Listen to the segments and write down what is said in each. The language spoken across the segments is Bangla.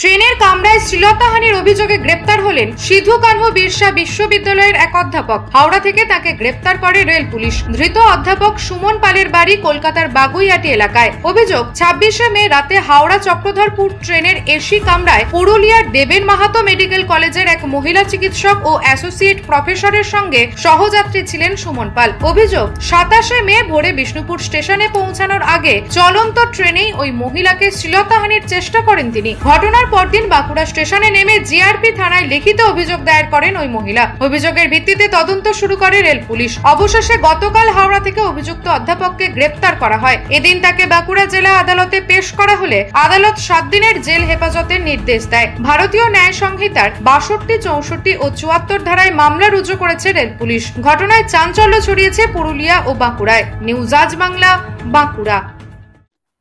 ট্রেনের কামরায় শ্লীলতাহানির অভিযোগে গ্রেপ্তার হলেন সিধু কানহু বিরসা বিশ্ববিদ্যালয়ের এক অধ্যাপক। হাওড়া থেকে তাকে গ্রেপ্তার করে রেল পুলিশ। ধৃত অধ্যাপক সুমন পালের বাড়ি কলকাতার বাগুইয়াটি এলাকায়। অভিযোগ, 26শে মে রাতে হাওড়া চক্রধরপুর ট্রেনের এসি কামরায় পুরুলিয়ার দেবেন মাহাতো মেডিকেল কলেজের এক মহিলা চিকিৎসক ও অ্যাসোসিয়েট প্রফেসরের সঙ্গে সহযাত্রী ছিলেন সুমন পাল। অভিযোগ, 27শে মে ভোরে বিষ্ণুপুর স্টেশনে পৌঁছানোর আগে চলন্ত ট্রেনেই ওই মহিলাকে শ্লীলতাহানির চেষ্টা করেন তিনি। ঘটনার পরদিন বাঁকুড়া স্টেশনে নেমে জিআরপি থানায় লিখিত অভিযোগ দায়ের করেন ওই মহিলা। অভিযোগের ভিত্তিতে তদন্ত শুরু করে রেল পুলিশ। অবশেষে গতকাল হাওড়া থেকে অভিযুক্ত অধ্যাপককে গ্রেপ্তার করা হয়। এদিন তাকে বাঁকুড়া জেলা আদালতে পেশ করা হলে আদালত 7 দিনের জেল হেফাজতের নির্দেশ দেয়। ভারতীয় ন্যায় সংহিতার 62, 64 ও 74 ধারায় মামলা রুজু করেছে রেল পুলিশ। ঘটনায় চাঞ্চল্য ছড়িয়েছে পুরুলিয়া ও বাঁকুড়ায়। নিউজ আজ বাংলা, বাঁকুড়া।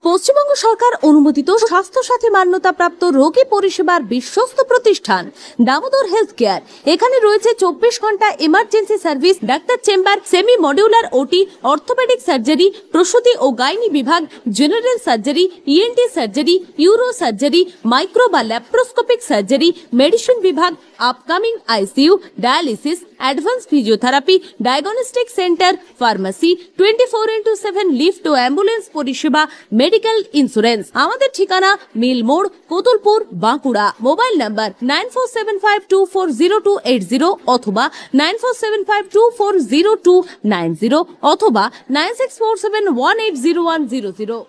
পশ্চিমবঙ্গ সরকার অনুমোদিত স্বাস্থ্যসাথী মান্যতাপ্রাপ্ত রোগী পরিষেবার বিশ্বস্ত প্রতিষ্ঠান দামোদর হেলথ কেয়ার। এখানে রয়েছে 24 ঘন্টা emergency service, doctor chamber, semi modular OT, orthopaedic surgery, প্রসূতি ও গাইনি বিভাগ, general surgery, ENT surgery, uro surgery, micro বা ল্যাপ্রোস্কোপিক সার্জারি, মেডিসিন বিভাগ, upcoming ICU, dialysis, advance physiotherapy, diagnostic centre, pharmacy, 24x7 lift ও অ্যাম্বুলেন্স পরিষেবা, মেডিকেল ইন্স্যুরেন্স। আমাদের ঠিকানা মিল মোড়, কোতুলপুর, বাঁকুড়া। মোবাইল নাম্বার 9475240280 অথবা 9475240290 অথবা 9647180100।